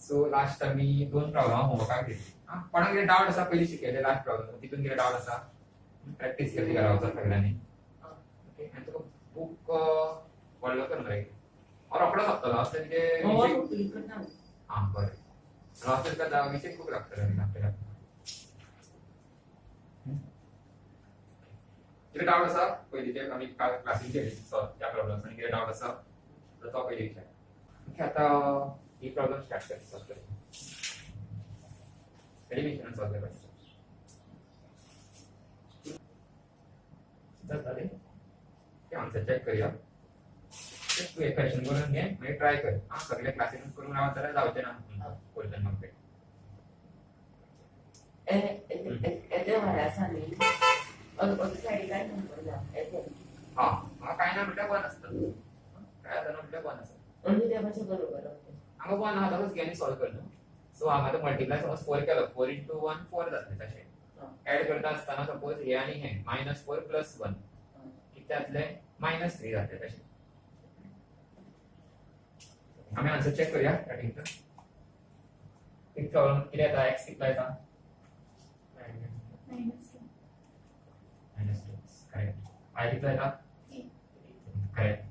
So last आम्ही दोन problem होमवर्काक दिली कोणाक कितें डाउट आसा पयलीं शिकयले लास्ट प्रॉब्लेम तितून कितें डाउट आसा प्रॅक्टीस केली घरा सगळ्यांनी ओके आनी तुका बुक व्हडलो कर मरे रोकडो लागतलो असले म्हणजे हां बरें असले तुका विशेष बुक लागतले आपल्याला कितें डाउट आसा पयलींचे आमी क्लासीन केली त्या प्रॉब्लेम्स आनी कितें डाउट आसा तर तो पयलीं विचार ओके आतां ही प्रॉब्लेम स्टार्ट कर सॉल्व कर एलिमिनेशन सॉल्व करपाचें जाताले ते आन्सर चेक करूया तू एक क्वेश्चन करून घे मागीर ट्राय कर हां सगळे क्लासीन करून रावत जाल्यार जावचें ना क्वेश्चन मागता एते वाड्यासा न्ही अदर सायडीक काय नंबर ना एते हां काय ना म्हटल्यार वन आसता काय जाता म्हटल्यार वन आसा म्हणजे त्या भाशा बरोबर हांगा वन आहा तोच घेवन सॉल्व कर न्हू सो हांगा तो मल्टिप्लाय समज 4 केलो 4 into 1 4 जातलें तशें ऍड करता आसतना सपोज हे आनी हे -4 + 1 कितें जातलें -3 जातलें तशें आमी आन्सर चेक करूया स्टार्टिंगचा एक प्रॉब्लेम कितें येता x कितलो येता -2 करेक्ट y कितलो येता करेक्ट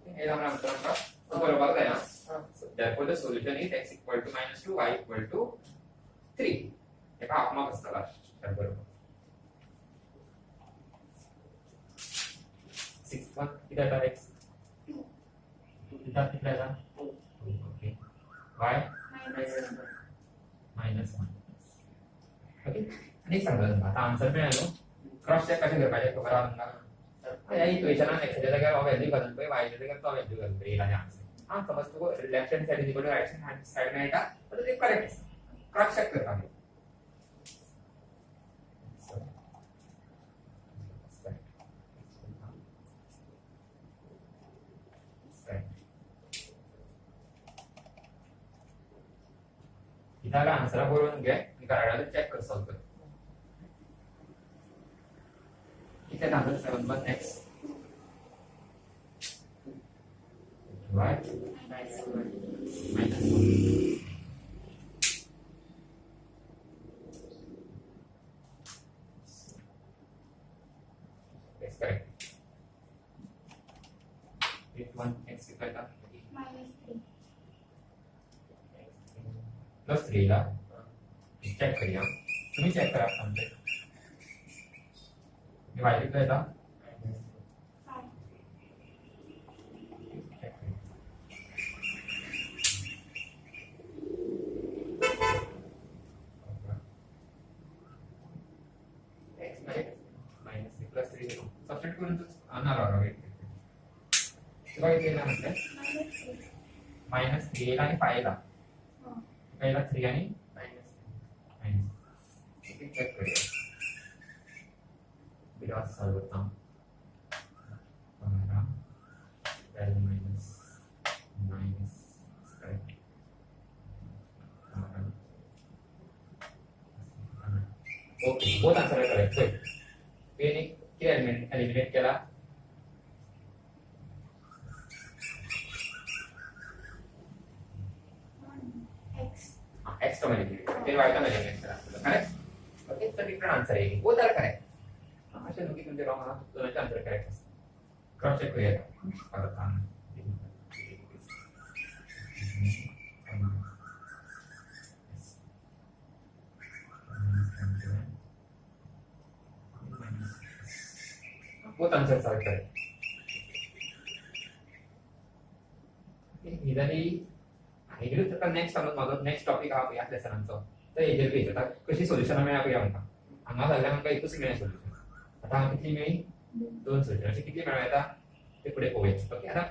हे आमकां आन्सर आमकां बरोवपाक जाय so therefore the solution is x equal to -2 y equal to 3 एका हाफ मार्क आसता लास्ट त्या बरोबर 6 1 किती येता x किती येता ओके y -1 ओके आणि सांगा तुमकां आता आन्सर मेळ्ळो क्रॉस चेक कशें करपाचें खबर आहा तुमकां ह्या इक्वेशनान एक्सच्या जाग्यार हो व्हॅल्यू घालून पळय वायच्या जाग्यार तो व्हॅल्यू घालून पळय येयला आन्सर हां समज तुका left hand side is equal to right hand side मेळटा तर ते करेक्ट आसा क्रॉस चेक करपाक जाय इथं आन्सर बरोवन घे कार्डार चेक कर सॉल्व कर किती answer 7 + x y -1 yes correct with 1 x कितना था -3 +3 ला चेक करूया तुम्ही चेक करा आमचे y कितना येता 5 -3 सबस्टिट्यूट करून आणणार वेट तेव्हा इथे ना म्हटलं -3 आणि 5 ला पहिला 3 आणि -3 चेक करूया बिरा सॉल्व होता 12 correct okay both answer are correct so पेन एक किती एलिमिनेट केला x का एलिमिनेट फिर y का एलिमिनेट करा करेक्ट ओके तर डिफरंट आन्सर आहे बोथ आर करेक्ट अशा दोघी तुमचे रॉंग आहात दोनचे आन्सर करेक्ट असतात क्रॉस चेक करूया परत both answers are correct इधर हेजेर तुका नेक्स्ट समज माझो नेक्स्ट टॉपिक हा ह्या लेसनाचो तर हेजेर पळय आता कशी सोल्युशन मेळ्ळा पळय आमकां हांगा जाल्यार आमकां एकूच मेळ्ळें सोल्युशन आता हांगा कितली मेळ्ळी दोन सोल्युशन अशी कितली मेळ्ळा येता ते फुडें पळोवया ओके आता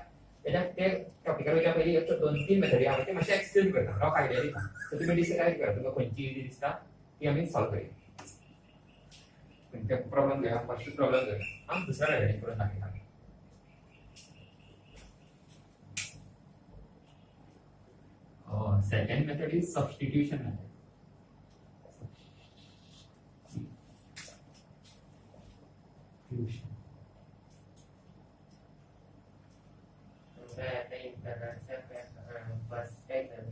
तेच्या ते टॉपिकार वयल्या पयलीं एक दोन तीन मेथडी आहा ते मातशें एक्सप्लेन करता रॉफ आयडिया दिता सो तुमी डिसायड करा तुमकां खंयची इजी दिसता ती आमी सॉल्व करूया खंयचे प्रॉब्लेम घेया फर्स्ट प्रॉब्लेम घेया आमी दुसऱ्या मेथडीन करून दाखयता second method is substitution method. Substitution. first exam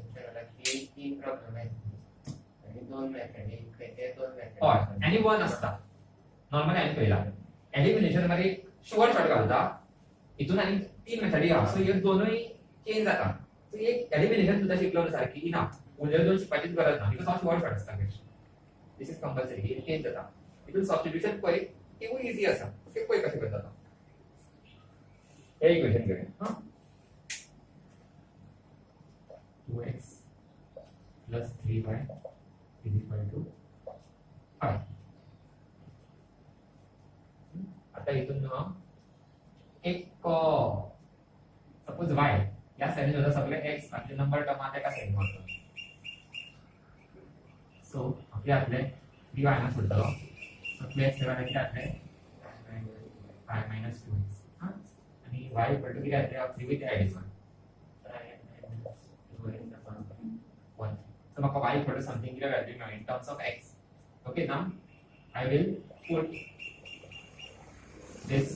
1 असता नॉर्मली हांवें पळयला एलिमिनेशन मध्ये शुअर शॉट घालता हितून आनी 3 मेथडी आहा सो ह्यो दोनूय चेंज जाता सो एक एलिमिनेशन सुद्दां शिकलो ना सारकी इनफ उरलेल्यो दोन शिकपाचीच गरज ना बिकॉज हांव शुअर शॉट आसता this is compulsory he change जाता हितून सबस्टिट्यूशन पळय तेवूय इजी आसा ते पळय कशें करता तो हे इक्वेशन घेऊया हां 2x plus 3y is equal to 5 आता इथून एक सपोज y या साइडीन सुद्धा सगळे x आणि नंबर टर्म आता एका साइडीन वरतो सो आपले आतले 3y ना सोडतलो सो 2x सेवन किती आतले 5 minus 2x हां आणि y इक्वल टू किती आतले 3 with addition 1 so maka y equal to something here value now in terms of x okay now I will put this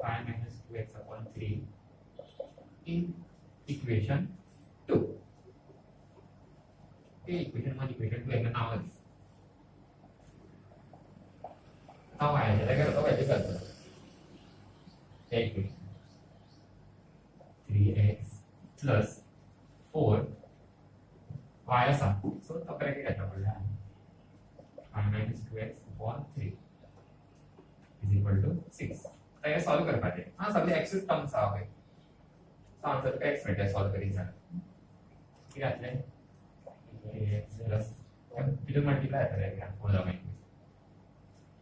5 minus 2x upon 3 in equation 2 okay equation 1 equation 2 and now it's now I will get over the equation 3x plus 4 y असा सो तो bracket येता पडला 5 minus 2x upon 3 is equal to 6 आता हे solve करपाचे हां सगळे x terms आहा पळय सो आन्सर काय x मेळटा सॉल्व करी जाण किती घातले x प्लस किती मल्टिप्लाय जाता रे 4 जावन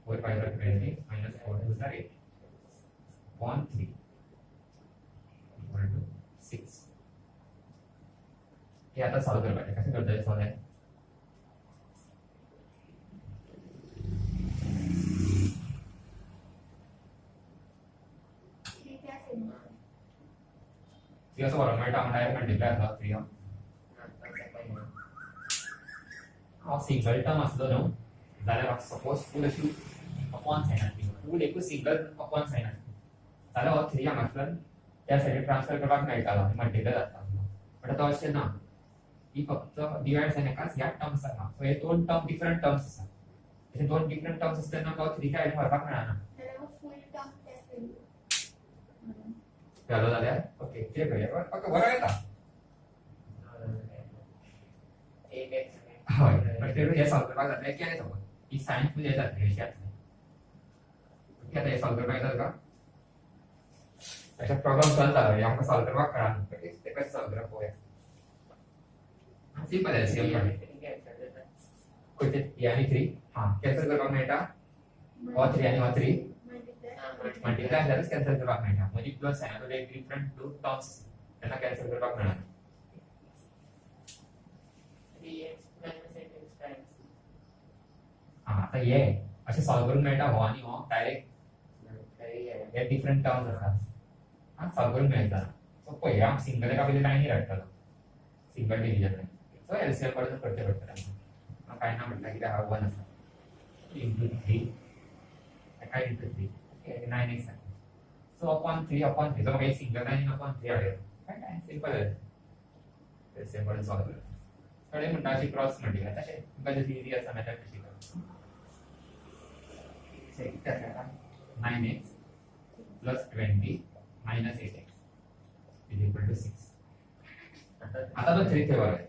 4 5 20 minus 4 2 8 upon 3 equal to 6 हे आता सॉल्व करपाचे कसे करता सॉल्व आहे ती असं बरं मेळटा डायरेक्ट मल्टिप्लाय जाता 3 हांव सिंगल टर्म आसलो न्हू जाल्यार सपोज फूल अशी अपॉन सायन आसली फूल एकूच सिंगल अपॉन सायन आसली जाल्यार हो 3 हांगासल्यान त्या सायडीन ट्रान्सफर करपाक मेळटालो मल्टिप्लाय जाता बट आतां अशें ना ही फक्त डिवाइड जायन एकाच ह्या टर्म्स आहा सो हे दोन टर्म डिफरंट टर्म्स आसा हे दोन डिफरंट टर्म्स असताना तो 3 काय व्हरपाक मेळना जालो जाल्यार ओके कितें करूया फक्त बरो येता हय बट ते हे सॉल्व करपाक जातलें केलें सपोज ही सायन फूल हे जातली अशी जातली ओके आता हे सॉल्व करपाक जाता का अशा प्रॉब्लेम सॉल्व जालो हे आमकां सॉल्व करपाक कळना ते कशें सॉल्व करप पळोवया सिंपल है सिंपल कोणते ए आणि 3 हां कॅन्सल करपाक मेळटा ओ 3 आणि ओ 3 मल्टिप्लाय जाल्यार कॅन्सल करपाक मेळटा म्हणजे प्लस सायनाचो एक डिफरंट टू टर्म्स तेन्ना कॅन्सल करपाक मेळना 3x 8x हां आता हे अशें सॉल्व करूंक मेळटा हो आणि हो डायरेक्ट हे डिफरंट टर्म्स आसात हां सॉल्व करूंक मेळटा सो पळय हांव सिंगल एका पयलीं लायनी हाडटलो सिंगल डिविजन सो एलसीएम पडून करचे पडटलें काय ना म्हटलं कितें हांव 1 आसा इंटू 3 एका into 3 9x so upon 3 upon 3 सो म्हाका एक सिंगल लायन अपॉन 3 हाडयो काय सिंपल एलसीएम पडून सॉल्व कर थोडे म्हणटा अशी क्रॉस मल्टिप्लाय तशें तुमकां जशी इजी आसा मेथड तशी कर 9x plus 20 minus 8x is equal to 6 आता तो 3 थे बरोबर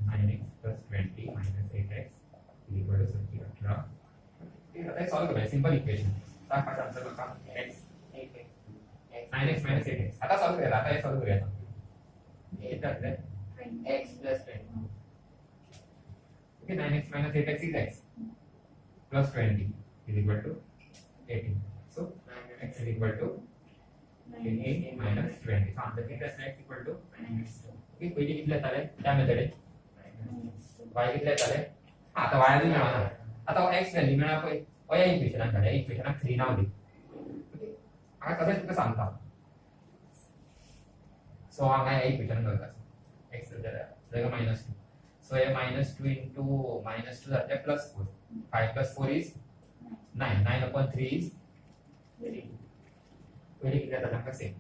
9x plus 20 minus 8x is equal to 18 ठीक है सॉल्व करूया सिंपल इक्वेशन आता काय आन्सर बघा x 9x minus 8x आता सॉल्व करूया आता हे सॉल्व करूया हे तर x plus 20 okay 9x minus 8x is x plus 20 is equal to 18 so x is equal to 18 minus 20 so answer is x equal to okay पहिले कितले येताले त्या मेथडे y कितले येताले आता y आधी मिळाला आता x व्हॅल्यू मिळा पळय या इक्वेशनाक घाल्या इक्वेशनाक 3 नाव दी ओके हांगा कशें तुका सांगता सो हांगा या इक्वेशन करता x जाल्यार -2 so हे -2 into -2 जातले +4 5 plus 4 is 9 9 upon 3 is 3 पहिले किती आता नका सेम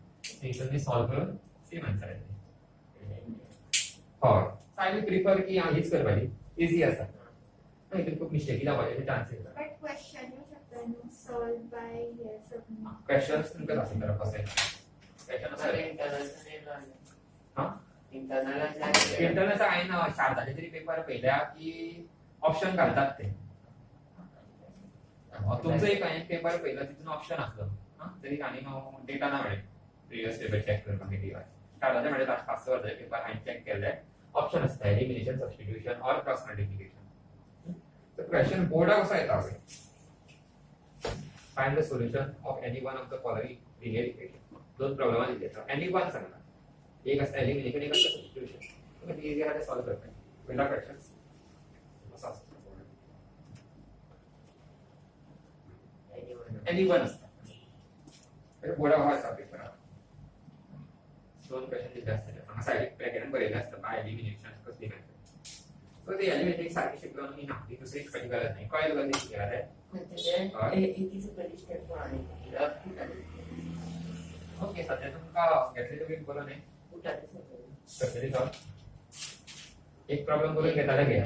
इक्वेशन सॉल्व करून सेम आन्सर येते हय आय विल प्रिफर की हीच करपाची इजी आसा हितून खूब मिस्टेकी जावपाचे चान्सेस आसा But question येऊ शकता न्हू solve by हे सगळं. क्वेश्चन्स तुमकां दाखोवन करप कशें क्वेश्चन आसा इंटरनल हांवें शारदाचे तरी पेपर पळयल्या की ऑप्शन घालतात ते तुमचो एक हांवें पेपर पळयलो तितून ऑप्शन आसलो तरी आनी डेटा ना मेळ्ळे प्रिवियस पेपर चेक करपाक शारदाचे मेळ्ळे लास्ट 5 वर्साचे पेपर हांवें चेक केले ऑप्शन आसता elimination substitution or cross multiplication तर क्वेश्चन बोर्डाक कसो येता पळय find the solution of any one of the following linear equation दोन प्रॉब्लेम दिले एनी वन सांगता एक आसता एलिमिनेशन एक आसता सबस्टिट्यूशन तुम्ही इजी आहा ते सॉल्व करता पहिला क्वेश्चन असो आसता एनी वन आसता बोर्डाक हो आसता पेपर दोन क्वेश्चन दिले आसता हांगा सायडीक ब्रॅकेटान बरयलें आसता बाय एलिमिनेशन कसली काय सो ते एलिमिनेशन सारकी शिकलो न्ही ना ती दुसरी शिकपाची गरज नाही कळ्ळें तुका कितें शिकयला ओके सध्या तुमकां घेतलेलो बीन बरो न्ही तरी एक प्रॉब्लेम करून घेताले घे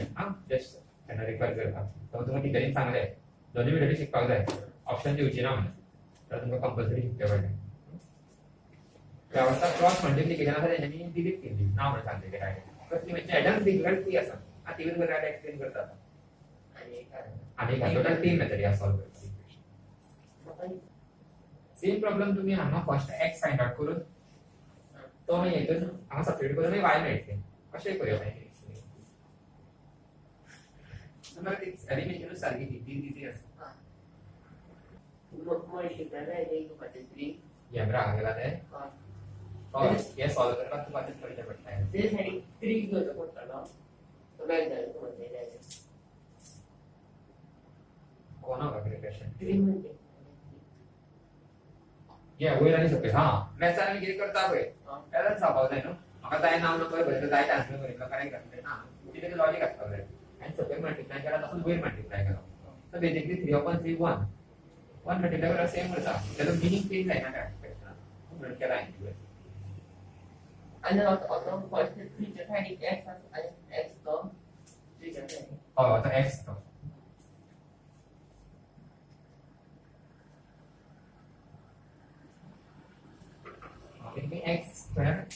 जस्ट त्यांना रिक्वायर करता तर तुमकां टिचरीन सांगले दोन्ही मिनिटी शिकपाक जाय ऑप्शन दिवची ना म्हणून तर तुमकां कंपल्सरी शिकचे पडलें त्या अवस्था क्रॉस मल्टिप्लिकेशन आसा तेणी डिलीट केली ना म्हणून सांगलेले काय कसली म्हणजे एडम डिफिकल्ट ती आसा ती बीन बरें एक्सप्लेन करता आणि टोटल 3 मेथड या सॉल्व करपाक सेम प्रॉब्लेम तुम्ही हांगा फर्स्ट एक्स फाइंड आउट करून तो मागीर हेतून हांगा सबस्टिट्यूट करून मागीर वाय मेळटले कशें करूया मागीर तुम्हाला ती एलिमिनेशन सारकी ती इजी आसा या बरा गेला ते हय हे सॉल्व करपाक तुका आतां करचें पडटा ते सायडीक 3 घेवचो पडटलो तो बॅक जालो तो म्हणजे कोणा वगैरे क्वेश्चन 3 म्हणजे या वयर आनी सकयल हा मॅथ्स आमी कितें करता पळय बॅलन्स जावपाक जाय न्हू म्हाका जाय नांव नंबर बरयलो जाय आन्सर बरयलो करेक्ट घातलें ना कितें लॉजीक आसपाक जाय आनी सकयल मल्टिप्लाय केला तसोच वयर मल्टिप्लाय केलो सो बेसिकली 3 upon 3 1 1 मल्टिप्लाय केल्यार सेम उरता तेजो मिनिंग चेंज जायना त्या क्वेश्चनान म्हणून केला हांवें आणि आता फर्स्ट 3 च्या सायडीक x आणि x तो 3 च्या सायडीक हय आतां एक्स तो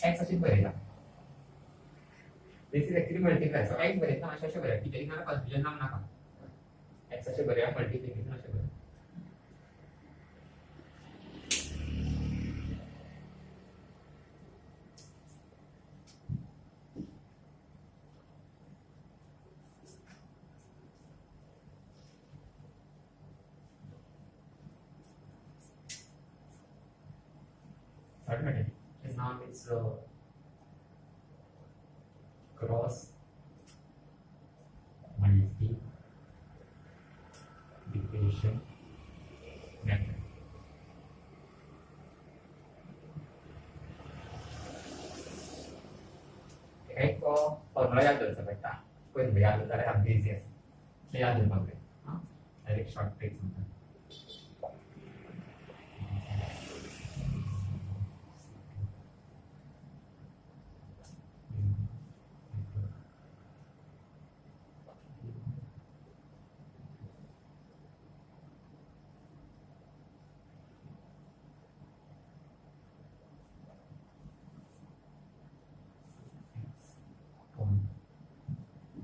एक्स अशीच बरयला this is actually multiply so x बरयता अशें बरया कितें नाका कन्फ्युजन जावंक नाका एक्स अशें बरया मल्टिप्लिकेशन अशें बरया and now it's cross multiplication method. एक फॉर्म्युला याद दवरचो पडटा पयलीं याद उरताले सामकें इजी आसा तें याद उरपाक जाय डायरेक्ट शॉर्ट ट्रिक्स म्हणटा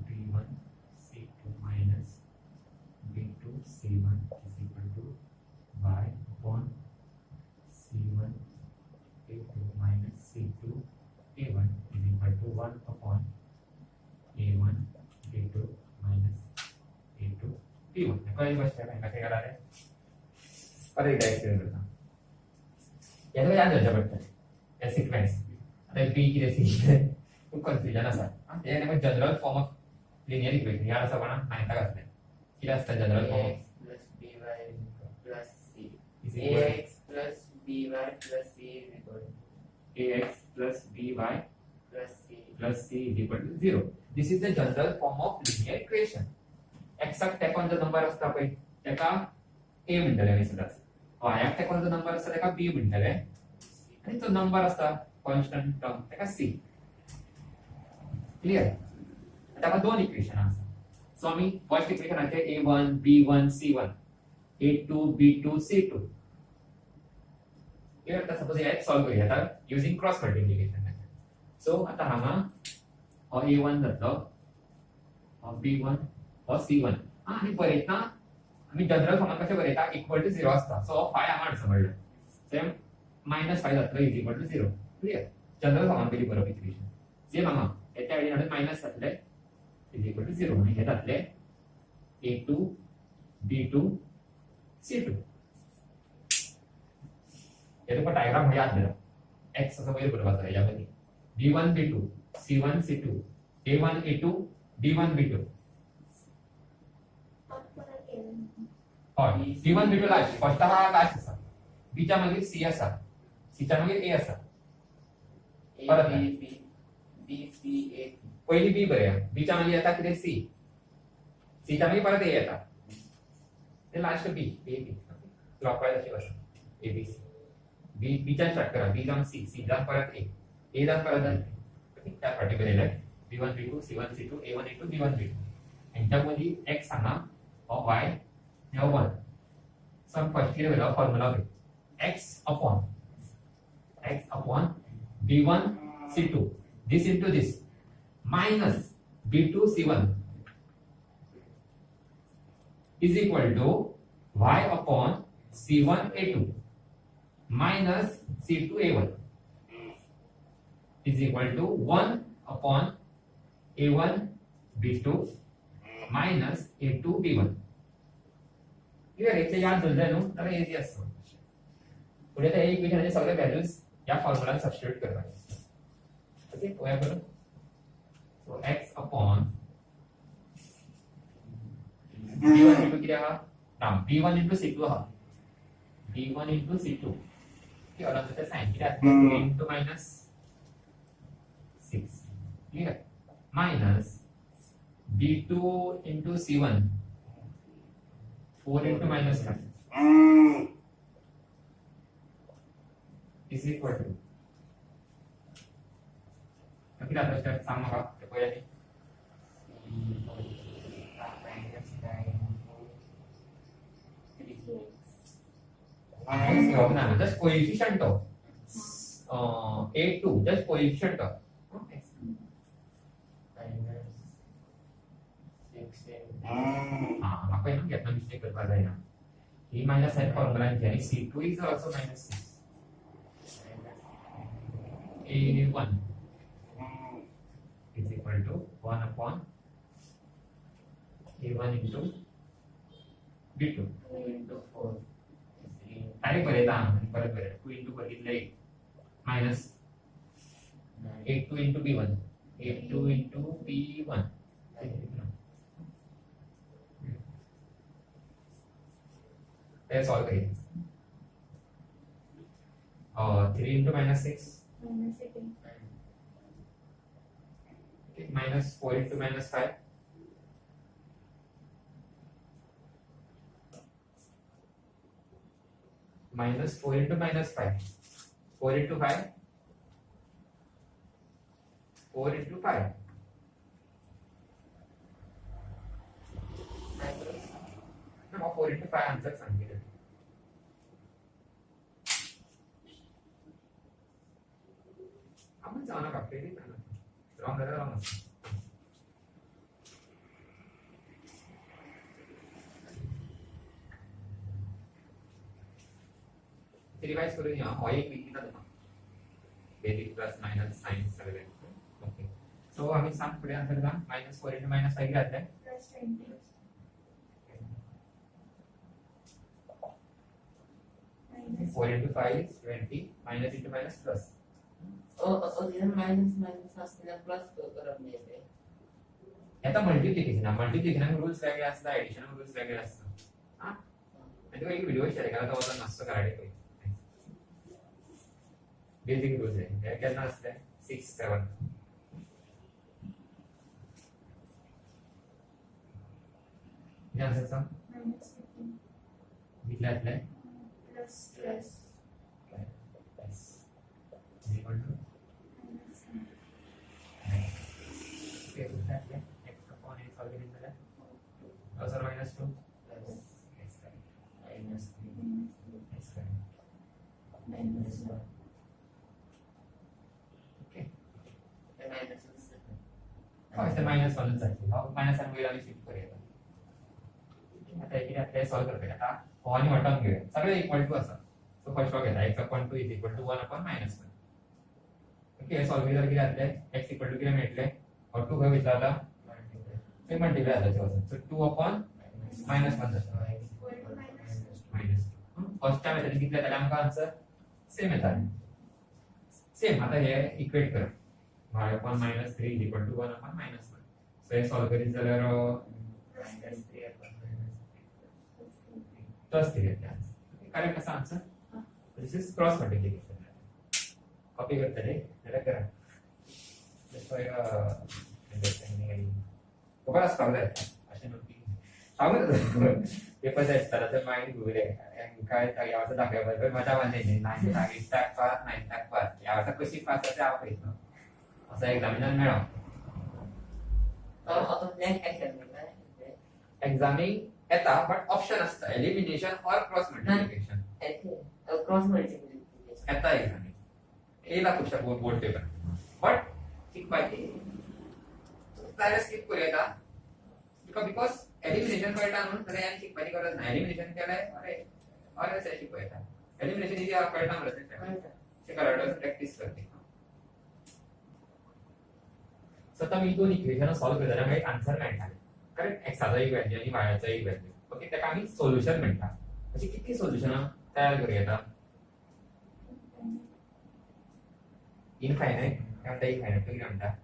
B1 C2 minus B2 C1 is equal to y upon C1 A2 minus C2 A1 is equal to 1 upon A1 A2 minus A2 B1. कई गोष्ट है कैसे करा रहे पर एक एक्सप्लेन करता ये तो याद रखना पड़ता है ये सीक्वेंस आता B की रेसिपी खूप कन्फ्युजन आसा ते नेमके general form of linear equation याद आसा कोणा नायन्थाक आसलें कितें आसता general form ax plus by plus c ax plus by plus c is equal to ax plus by plus c is equal to 0 this is the general form of linear equation exact टेकॉन जो number आसता पळय तेका a म्हणटले आमी सदांच y टेकॉन जो number आसता तेका b म्हणटले आनी तो नंबर आसता कॉन्स्टंट टर्म तेका c क्लियर आता दोन इक्वेशन आसा सो आम्ही फर्स्ट इक्वेशन आहे a1 b1 c1 a2 b2 c2 हे आता सपोज हे सॉल्व करूया आता युजिंग क्रॉस मल्टिप्लिकेशन सो आता हांगा हो a1 जातलो हो b1 हो c1 आणि बरयतना आम्ही जनरल फॉर्मात कशें बरयता इक्वल टू 0 आसता सो 5 हांगा आन्सर मेळ्ळो सेम -5 जातलो is equal to 0 clear general फॉर्मात पयली बरोवप इक्वेशन सेम हांगा येत्या वेळी हाडून मायनस जातले इज इक्वल टू 0 आणि हे जातले a2 b2 c2 हे तुका डायग्राम याद दरा x असं वयर बरोवपाचो यामध्ये b1 b2 c1 c2 a1 a2 b1 b2 हय b1 b2 लास्ट फर्स्ट हा लास्ट आसा b च्या मागीर c आसा c च्या मागीर a आसा परत B C A पहिली b बरया b च्या मागीर येता कितें c c च्या मागीर परत a येता ते last b a b clockwise अशी आसा a b c b b च्या स्टार्ट करा b जावन c c जावन परत a जावन परत a त्या particular b1 b2 c1 c2 a1 a2 b1 b2 यांच्यामध्ये x हांगा हो y हे 1 सम फर्स्ट इयर वेलो formula x upon b1 c2 this into this minus b2 c1 is equal to y upon c1 a2 minus c2 a1 is equal to 1 upon a1 b2 minus a2 b1 clear याचे याद झाले न्हू तर easy असतो पुढे त्या इक्वेशनचे सगळे व्हॅल्यूज या फॉर्म्युलात सबस्टिट्यूट करपाचे ओके पोया करू सो x upon b1 into किती हा ना b1 into c2 हा b1 into c2 की और नंतर साइन किती आहे 2 into minus 6 clear minus b2 into c1 4 into minus 1 is equal to किती आता स्टेप सांग मला ते पहिल्या just coefficient of a2 just coefficient of apa yang kita mistake kepada ya e minus n formula jadi c2 is also minus 6 a1 is equal to 1 upon a1 into b2 into 4 tadi pada 2 into बघितले minus a2 into b1 a2 into b1 Let's solve it. 3 into minus 6. Okay, minus 4 into minus 5. Minus 4 into minus 5. 4 into 5. 4 into 5. No, 4 into 5 answer सांगितलं. आपण जाऊ नका पेडी ना wrong करा wrong revise करूया हो एक वीक ना तुम्हाला बेसिक प्लस मायनस साइन सगळे ओके सो आम्ही सांग पुढे आन्सर का -4 into -5 घातले +20 4 into 5 is 20 minus into minus plus minus असलेला प्लस करत नाही आता मल्टिप्लिकेशन रूल्स वेगळे असतात एडिशन रूल्स वेगळे असतात हां म्हणजे एक व्हिडिओ शेअर करा तर मस्त करायला पाहिजे बेसिक रूल्स आहे केतना असते 6 7 या असं विचारले plus equal to okay, x upon a solve करेंगे हय -1 जातली हो -1 वयर आमी शिफ्ट करूया आता हे कितें आपल्याला सॉल्व करपाक आता हो आनी हो टर्म घेऊया सगळे इक्वल टू आसा सो फर्स्ट हो घेता x/2 is equal to 1 upon -1 okay हे सॉल्व केल्यार कितें जातलें x इक्वल टू कितें मेळटलें हो 2 खंय वयतलो ते मल्टिप्लाय जाता सो 2 अपॉन -1 जाता equal to minus minus first time येता कितले येताले आमकां आन्सर सेम येताले सेम आता हे इक्वेट कर y upon -3 is equal to 1 upon -1 so हे सॉल्व करीत जाल्यार प्लस 3 येता करेक्ट आसा answer this is cross multiplication copy करतले जाल्यार करा अंडरस्टँडिंग खबर आसपाक जाय अशें न्हू की सांगून पेपर जाय आसताना तर मायंड घुंवले काय ह्या वर्सा दाखयपाक मजा मारली नायन्थाक एट्थाक पास नायन्थाक पास ह्या वर्सा कशी पास जाता हांव पळयतलो असो एग्जामिनान मेळो एग्जामीक येता बट ऑप्शन आसता elimination or cross multiplication cross multiplication येता एग्जामीक येयला खुबशा बोर्ड पेपर बट शिकपाची जाल्यार स्किप करूं येता बिकॉज एलिमिनेशन कळटा न्हू जाल्यार आनी शिकपाची गरज ना एलिमिनेशन केल्यार अरे अशें शिकूं येता एलिमिनेशन इजी कळटा मरे ते कळटा प्रॅक्टीस करते सो आता मी दोन इक्वेशन सॉल्व केले जाल्यार म्हाका आन्सर मेळटाले करेक्ट एक्साचो एक व्हॅल्यू आनी वायाचो एक व्हॅल्यू ओके ताका आमी सोल्युशन म्हणटा अशी कितली सोल्युशनां तयार करूं येता इनफायनाइट काय म्हणटा इनफायनाइट कितें म्हणटा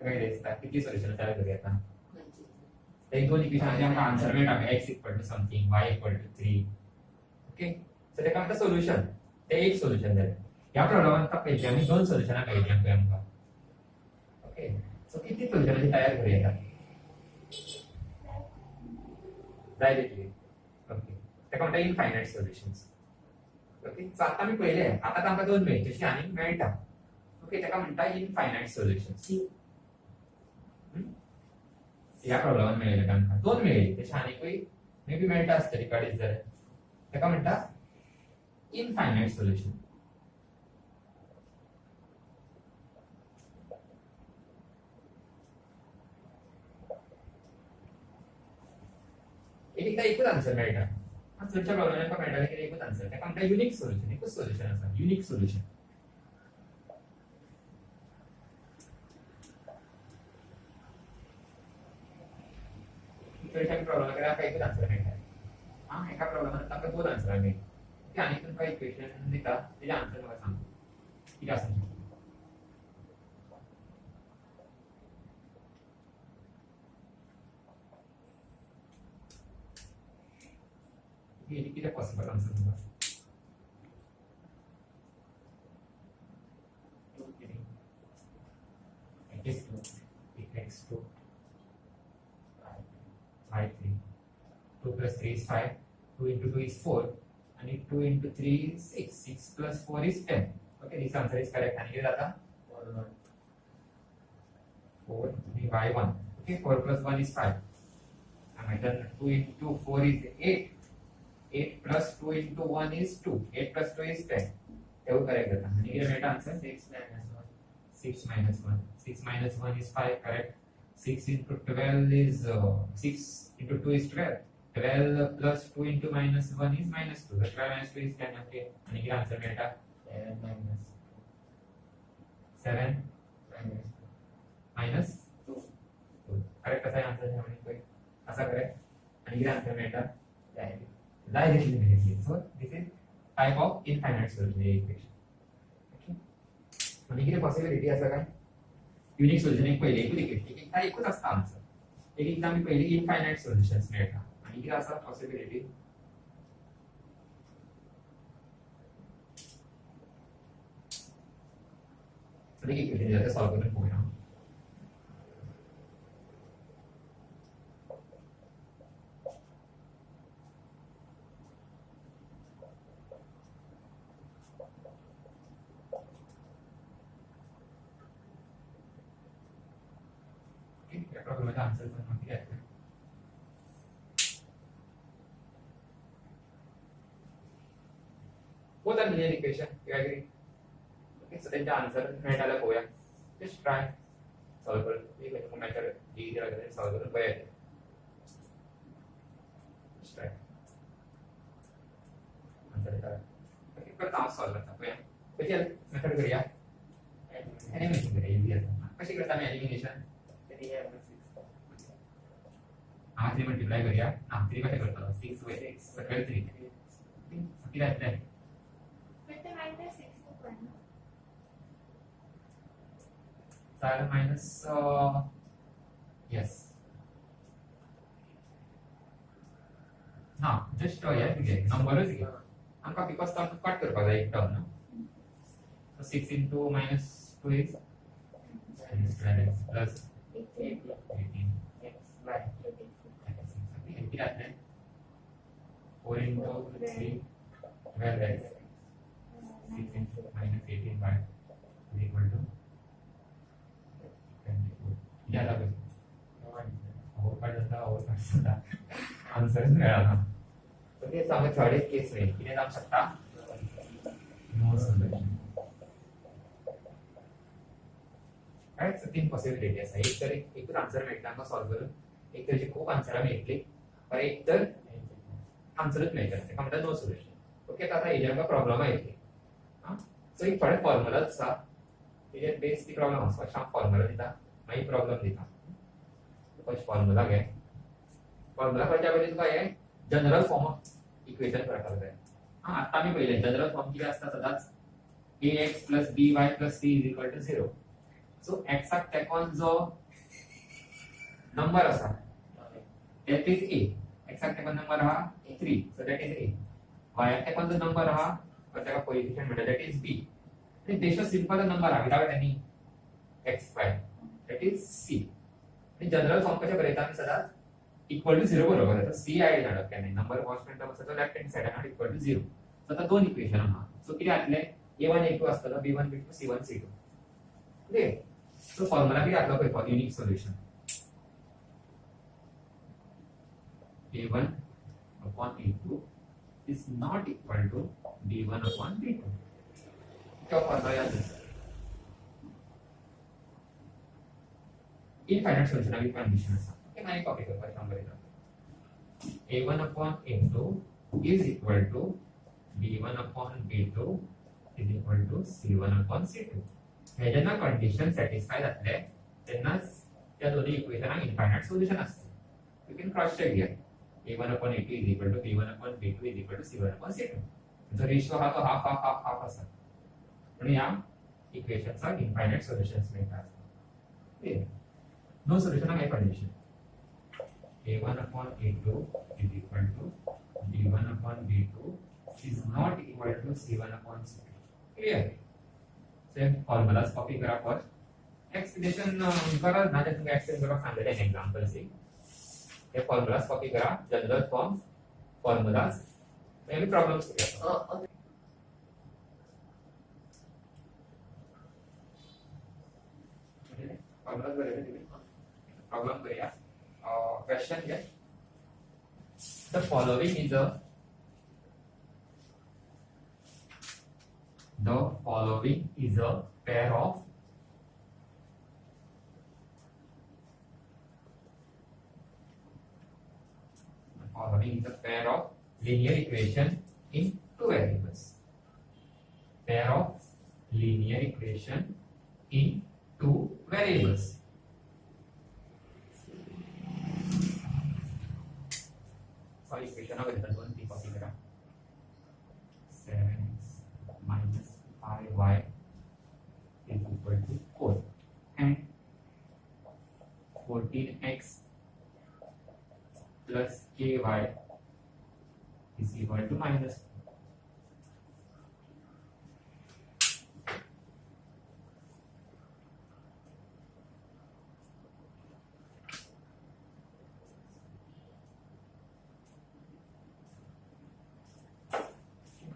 काय दिसता कितली सोल्युशन तयार करूं येता एक दोन इक्वेशनाचे आमकां आन्सर मेळटा x equal to something y equal to 3 okay so ताका आमकां सोल्युशन ते एक सोल्युशन जालें ह्या प्रॉब्लेमांत पयलीं आमी दोन सोल्युशनां मेळटलीं पळय आमकां ओके सो कितली सोल्युशनाची तयार करूं येता जाय तितली ओके ताका म्हणटा इनफायनाइट सोल्युशन्स ओके सो आतां आमी पळयले आतां आमकां दोन मेळटा तशी आनी मेळटा ओके ताका म्हणटा इनफायनाइट सोल्युशन्स ह्या प्रॉब्लेमान मेळयले तांकां दोन मेळयली तशी आनीकूय मे बी मेळटा आसतली काडीत जाल्यार ताका म्हणटा इनफायनाइट सोल्युशन एकदा एकूच आन्सर मेळटा चडच्या प्रॉब्लेमांक मेळटा की एकूच आन्सर ताका म्हणटा युनिक सोल्युशन एकूच सोल्युशन आसा युनिक सोल्युशन चडच्या प्रॉब्लेमाक ताका एकूच आन्सर मेळटा हां एका प्रॉब्लेमाक ताका दोन आन्सर मेळटा आनी तुमकां इक्वेशन दिता तेजे आन्सर म्हाका सांग कितें आसा कितें पॉसिबल आन्सर तुमकां x2 y3 2 plus 3 is 5 2 into 2 is 4 and 2 into 3 is 6 6 plus 4 is 10 okay this answer is correct and here data 4 y1 okay 4 plus 1 is 5 and then 2 into 4 is 8 8 plus 2 into 1 is 2 8 plus 2 is 10 that will correct data and here made answer 6 minus 1 6 minus 1 is 5 correct 6 into 12 is 6 into 2 is 12 12 plus 2 into minus 1 is minus 2 the 12 minus 2 is 10 okay and here answer made 7 minus 2 correct asa answer है हमने कोई ऐसा करे and here answer made directly immediately so this is type of infinite solution equation okay आणि किती possibility असा काय unique solution एक पहिले एकूच इक्वेशन एकदा एकूच असता आन्सर एकदा आम्ही पहिले इनफायनाइट सोल्युशन्स मेळटा आणि किती असा पॉसिबिलिटी एक इक्वेशन जाते सॉल्व करून बघूया प्रॉब्लेम का आंसर पण माहिती आहे both are linear equation you agree okay so त्यांचा आन्सर मेळटालो पळोवया जस्ट ट्राय सॉल्व करून एक मेथड डी दिला गेला सॉल्व करून पळया जस्ट ट्राय आन्सर येता ओके करता हांव सॉल्व करता पळया कशी मेथड करूया एलिमिनेशन करूया इजी आसा कशी करता आमी एलिमिनेशन 3 and 6. हांगा 3 मल्टिप्लाय करूया ना 3 कशें करतलो 6 वय 6 सकयल 3 कितें जातलें But the minus 6 to 1. side minus yes ना just हे घे नंबरच घे आमकां बिकॉज तो कट करपाक जाय एक टर्म न्हू so 6 into minus 2 is plus 18. 18 Yes, right. 80 जातलें 4 into 3 12 x 6 into minus 18 by is equal to 24 याला कशी ओवर जाता आन्सर मेळना सो ते सांगा थर्ड केस रे कितें जावंक शकता नो सोल्युशन राइट सो तीन पॉसिबिलिटी आसा एक तर एकूच आन्सर मेळटा आमकां सॉल्व करून एक तर खूब आन्सरां मेळटली और एक तर आन्सरूच मेळटलें ताका म्हणटा नो सोल्युशन ओके आता हेजेर आमकां प्रॉब्लम येतली सो एक थोडे फॉर्मुलाज आसा तेजेर बेस ती प्रॉब्लम आसा फर्स्ट हांव फॉर्मुला दिता मागीर प्रॉब्लम दिता फर्स्ट फॉर्मुला घे फॉर्मुला करच्या पयलीं तुका हे जनरल फॉर्म ऑफ इक्वेशन करपाक जाय आतां आमी पयलें जनरल फॉर्म कितें आसता सदांच ax plus by plus c is equal to 0 सो एक्साक तेकोन जो नंबर आसा that is a एक्साक तेकोन नंबर आहा 3 so that is a y तेकोन जो नंबर आहा or तेका कोएफिशिएंट म्हणटा that is b आणि बेशो सिंपल नंबर आहा without any x5 that is c आणि जनरल फॉर्म कशे बरयता आमी सदांच इक्वल टू 0 बरोबर येता c आयड धाडप केन्ना नंबर कॉन्स्टंट आसा तो left hand side not equal to 0 so आता दोन इक्वेशन आहा सो कितें जातले a1 a2 आसतलो b1 b2 c1 c2 okay so formula कितें जातलो पळय for unique solution a1 upon a2 is not equal to b1 upon b2 क्या फॉर्मुला याद है इनफाइनाइट सोल्यूशन अभी कंडीशन है ओके मैं कॉपी करता हूं number a1 upon a2 is equal to b1 upon b2 is equal to c1 upon c2 हे जेन्ना कंडिशन सॅटिस्फाय जातले तेन्ना त्या दोन्ही इक्वेशनाक इनफाइनाइट सोल्यूशन असता you can cross check here a1 upon a2 is equal to b1 upon b2 is equal to c1 upon c2 जो ratio हा तो हाफ हाफ हाफ हाफ असा म्हणून या इक्वेशनचा इनफाइनाइट सोल्यूशन्स मिळतात ओके नो सोल्यूशन आहे condition a1 upon a2 is equal to b1 upon b2 is not equal to c1 upon c2 clear same formulas copy करा first explanation करा ना जर तुम्ही एक्सप्लेन करा सांगितले एन एग्जांपल सी हे फॉर्मुलास कॉपी करा general form formulas maybe problems करूया Okay. फॉर्मुलास बरोबर प्रॉब्लम करूया क्वेश्चन घ्या the following is a The following is a pair of linear equation in two variables. Pair of linear equation in two variables. Sorry, equation of the one copy करा 7x minus 5y is equal to 4 and 14x plus ky is equal to minus 4.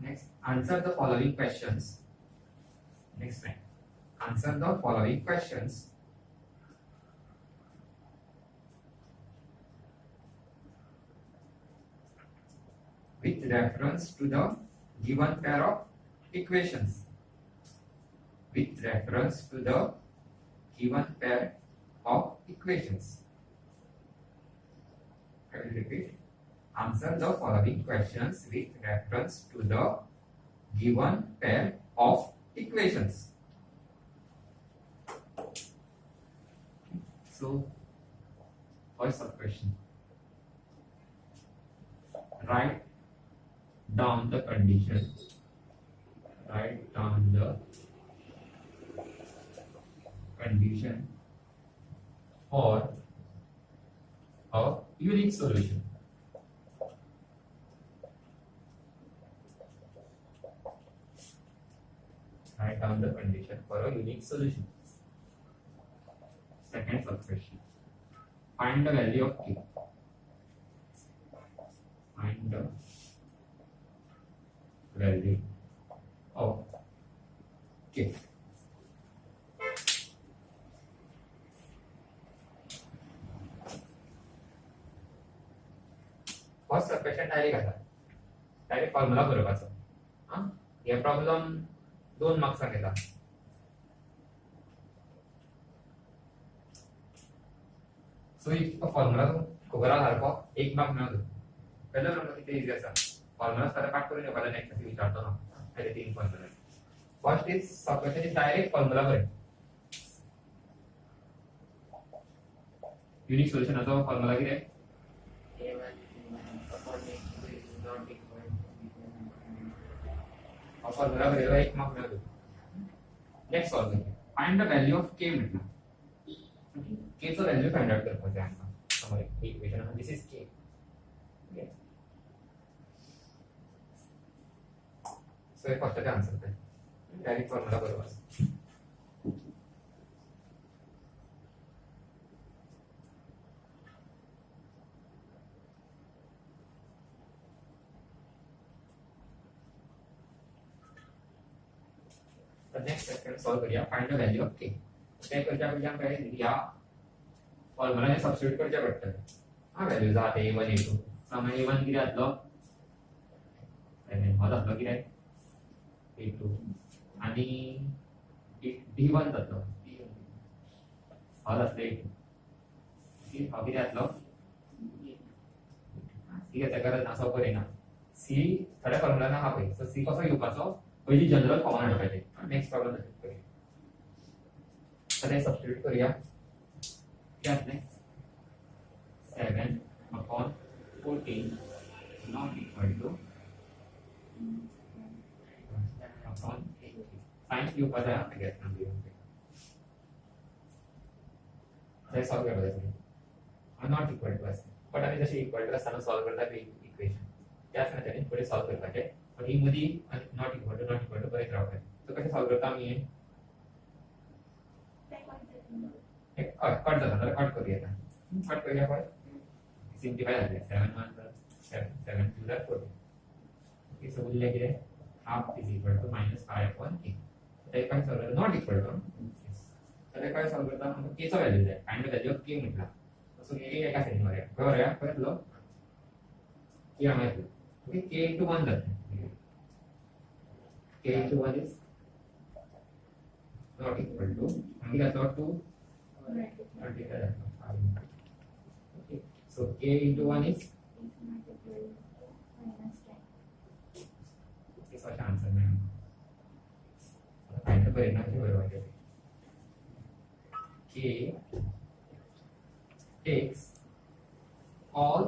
Next, answer the following questions. Next time, answer the following questions. With reference to the given pair of equations. with reference to the given pair of equations. I will repeat. Answer the following questions with reference to the given pair of equations. So, first sub question. Write down the condition. Write down the condition for a unique solution. Write down the condition for a unique solution. Second sub question. Find the value of k. Find the value of k. First question direct आता direct formula बरोवपाचो हां हे problem 2 मार्क्सांक येता so if formula खबर आहा सारको 1 mark मेळतो पहिला number किती easy आसा फॉर्म्युला सारा पाठ करून येवपाचो नेक्स्ट असे विचारतो ना पहिले 3 formula first is sub question is direct formula बरे युनिक सोल्युशनाचो फॉर्म्युला कितें फॉर्म्युला बरेलो 1 मार्क मेळतो नेक्स्ट सॉल्व करते find the value of k म्हटलं k चं व्हॅल्यू फाइंड आउट करपाचें आमकां समज equation this is k okay so हे फर्स्ट आन्सर ते डायरेक्ट फॉर्म्युला बरोबर नेक्स्ट क्वेश्चन सॉल्व करूया find the value of k ते करच्या पयलीं आमकां ह्या फॉर्म्युलाने सबस्टिट्यूट करचे पडटले हा व्हॅल्यू जाता a1 a2 समज a1 कितें जातलो 7 हो जातलो कितें a2 आनी d1 जातलो हो जातलो a2 हो कितें जातलो ठीक आहे त्याला ना सॉल्व करेना c थोड्या फॉर्म्युलाना हा पळय सो c कसो घेवपाचो पहिली जनरल फॉर्म हाडपाचे नेक्स्ट प्रॉब्लेम करूया तर हे सबस्टिट्यूट करूया क्या है 7/14 not equal to upon 80 sign के ऊपर है I guess ना दिया है सॉल्व कर देते हैं नॉट इक्वल टू ऐसे बट आम्ही जसे इक्वल टू असताना सॉल्व करता है इक्वेशन त्याच मेथडने पुढे सॉल्व करपाचे पण ही मध्ये नॉट इक्वल टू बरेच राहतात तो कसे सॉल्व करता आम्ही कट जाता तर कट करूया आता कट करूया पण सिम्प्लिफाय झाले 7 1 7 2 4 ओके सो उरले किती half is equal to -5/a ते काय सॉल्व नॉट इक्वल टू तर काय सॉल्व करता आपण k चा व्हॅल्यू आहे find the value of k म्हटला सो k एका सेटिंग मध्ये बरोबर आहे परत लो k माहिती ओके k into 1 जाते k into 1 is not equal to आम्ही काय तो 2 okay so k into 1 is this was answer ma'am find परिणाम के बरोबर आहे k takes all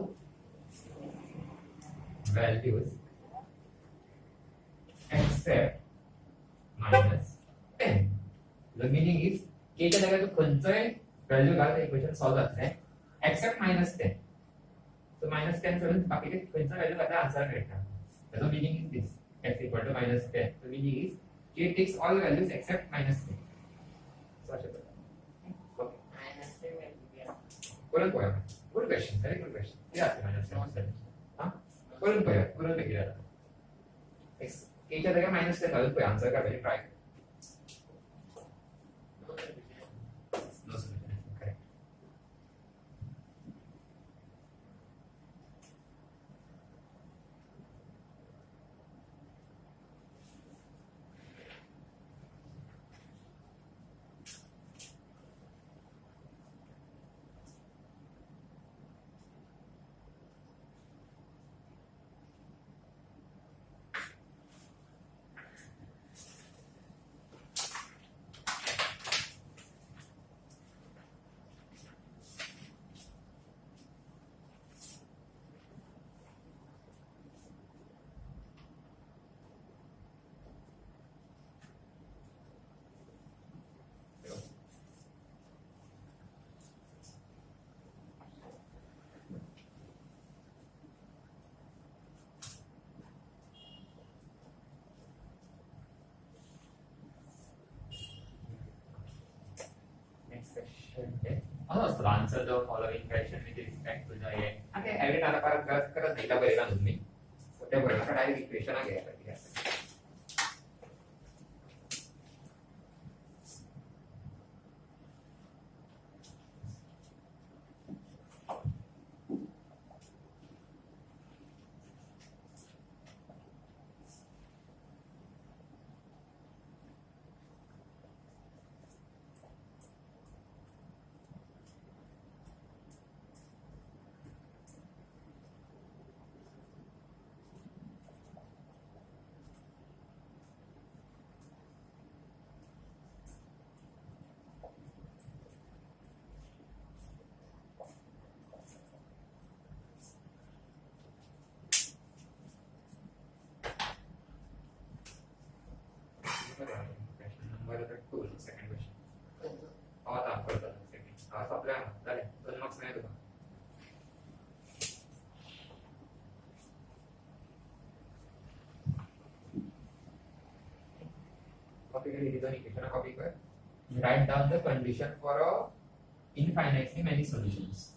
values except -10 the meaning is k च्या जागेवर कोणताही व्हॅल्यू घालता इक्वेशन सॉल्व जात नाही एक्सेप्ट -10 so -10 सोडून बाकीचे कोणता व्हॅल्यू घातला आन्सर मिळणार त्याचा meaning is this x equal to -10 the meaning is k takes all values except -10 so अशा करून पोया good question very good question हे आहे -10 हां करून पोया करून बघूया x k च्या जागेवर -10 घालून पोया आन्सर काढायला ट्राय असं असतं answer the following question with respect to the A okay every नाला परत करत नाही त्या बरेला तुम्ही त्या बरेला डायरेक्ट इक्वेशन घ्या क्वेश्चन नंबर 2 सेकंड क्वेश्चन आता करतो सेकंड आज आपल्या झाले 2 मार्क्स नाही तुला कॉपी केली ही दोन इक्वेशन कॉपी कर write down the condition for a infinitely many solutions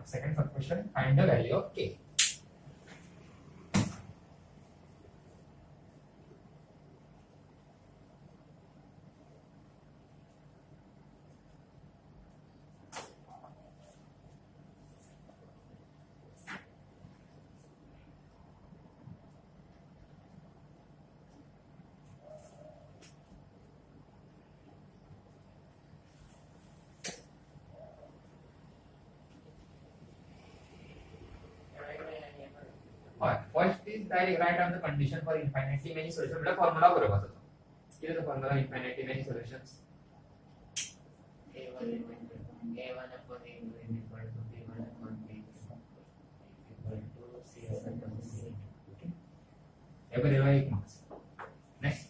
second sub question find the value of k first is write down the condition for infinitely many solutions मतलब formula बरोबर होतो किती आहे formula infinitely many solutions a1 upon a2 is equal to b1 upon b2 equal to c upon c. एवढे रेवा एक marks next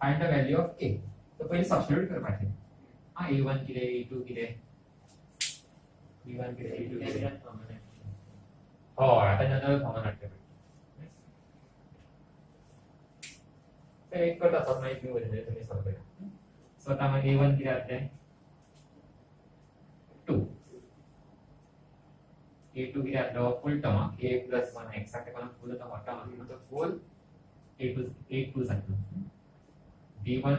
find the value of k तो पहिले substitute कर पाहिजे हां a1 किती a2 किती b1 किती a2 किती हो आता जनरल कॉमन वाटते ते एक करत असतात माहिती मी वरील तुम्ही सॉल्व करा स्वतः मध्ये a1 किती असते 2 a2 किती असतो फुल टर्म a + 1 एक्झॅक्ट पण फुल टर्म वाटा म्हणजे फुल a2 जातो b1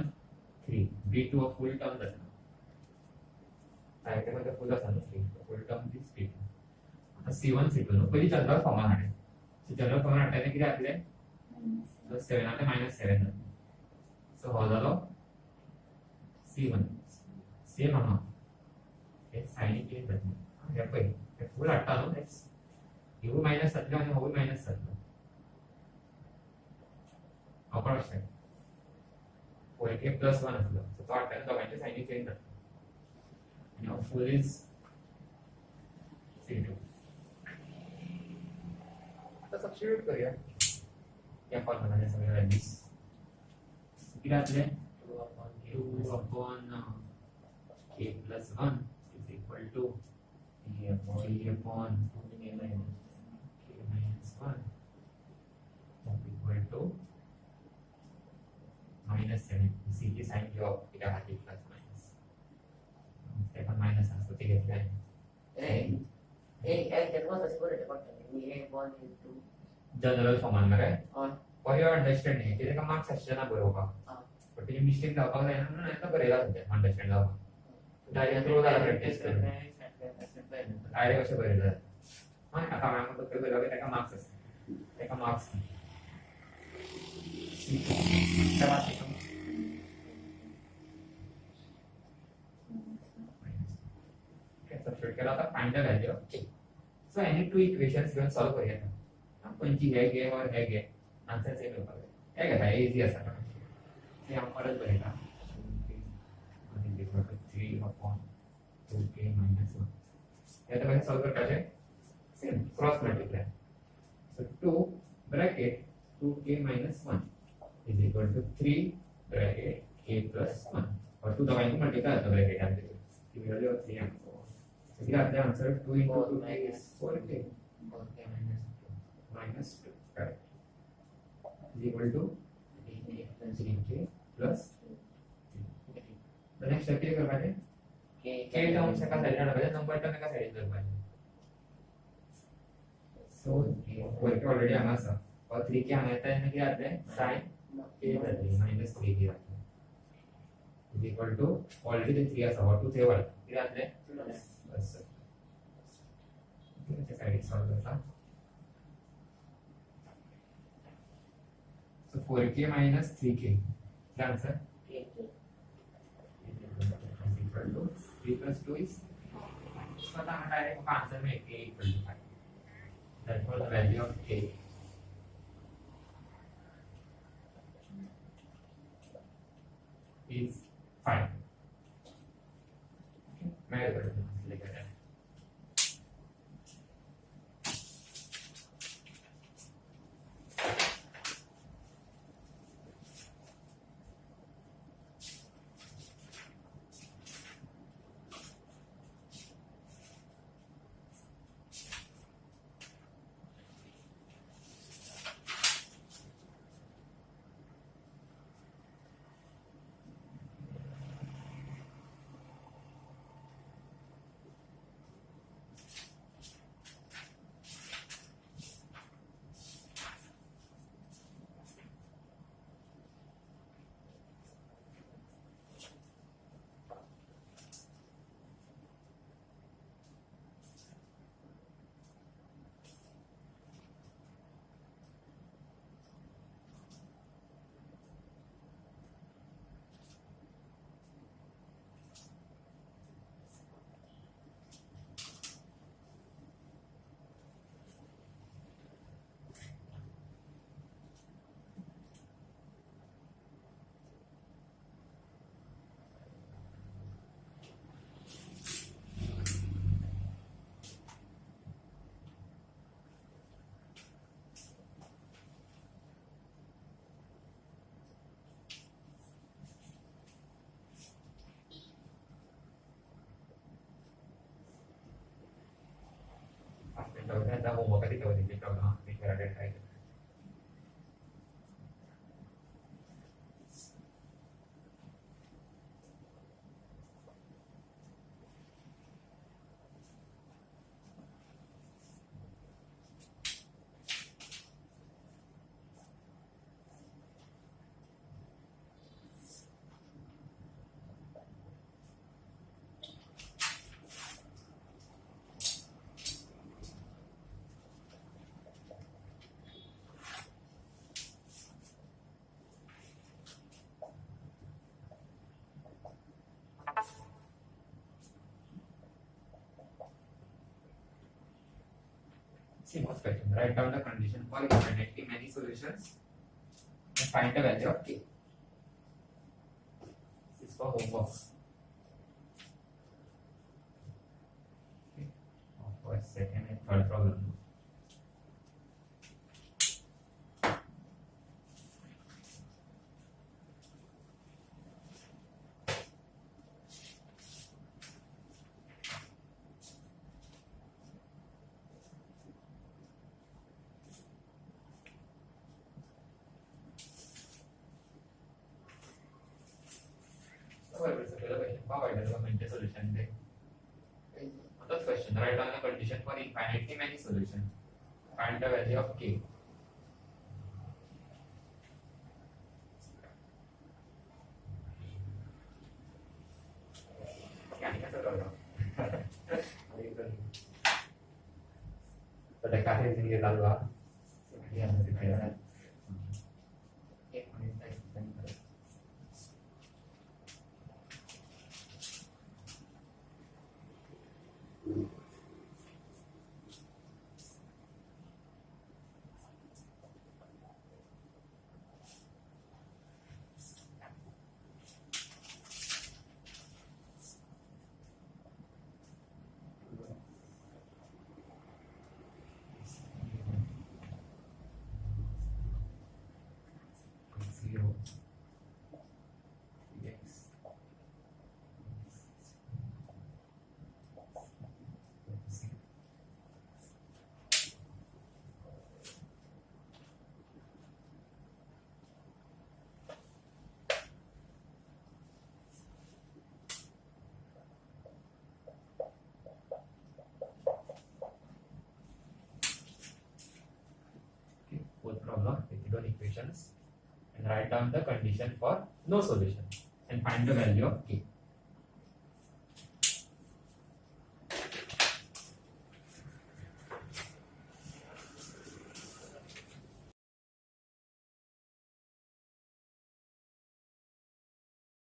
3 b2 फुल टर्म जातो काय मध्ये फुल असतो फुल टर्म दिस b2 आता c1 c2 नो पहिली जनरल फॉर्म आहे जनरल फॉर्म आहे किती आपले so 7 आता -7 so हो झालो c1 सेम आहे हे साइन के बदले हे पहिले हे फुल आटा नो यू -7 आणि हो -7 आपण असं फुल के +1 असलो so तो आटा दोघांचे साइन चेंज करतो आणि फुल इज c2 आता सबस्टिट्यूट करूया या फॉर्म्युला सगळे व्हॅल्यूज किती असले 2 upon k plus 1 is equal to e upon k minus 1 is equal to -7 c की साइन जो इधर आती प्लस माइनस सेकंड माइनस असतो ते घेतले जनरल फॉर्म काय फॉर युअर अंडरस्टँडिंग किती का मार्क्स असते ना बरोबर पण ते मिस्टेक दाखवलं नाही ना नाही तर बरेला होते अंडरस्टँड दाखव डायरेक्ट थ्रू झाला प्रॅक्टिस कर डायरेक्ट कसे बरेला हां आता मॅम तो काही बरोबर त्याका मार्क्स असते त्याका मार्क्स सबस्टिट्यूट केला आता find the value of k so any two equations घेऊन सॉल्व करूया कोणची घे और हे घे आन्सर सेम होईल हे घ्या हे इझी असतं ते आपण परत बघूया 3 upon 2k minus 1 यात आपण सॉल्व करायचे same cross multiply so 2 bracket 2k minus 1 is equal to 3 bracket k plus 1 और 2 दबाएंगे मल्टीप्लाई होता है ब्रैकेट यहाँ पे तो ये वाले और 3 हमको तो फिर आता है answer 2 into 2 is 4k minus 2 correct is equal to 3k plus the next step क्या करना है k टर्म से का साइड ना बजाय नंबर टर्म का साइड करना है so 4k ऑलरेडी आना था और 3 के आना था इसमें क्या आता है sin k minus 3 के आता है is equal to already 3 आसा और 2 थे वाला फिर आता है बस ठीक है साइड सॉल्व करता so 4k minus 3k क्या answer is equal to 3 plus 2 is इसका तो हमारा डायरेक्ट आंसर में k equal to 5 therefore the value of k is 5 मैं लेकर आया Kita mau buka kita di program bicara data itu. See first question. Write down the condition for implementing many solutions and find the value of k. This is for homework. Okay. For second and third problem. Provide the implemented solution. First question. Write down the condition for infinitely many solutions. Find the value of k. Pendekatan sini kita lalu. Ya, masih banyak. write down the condition for no solution and find the value of k.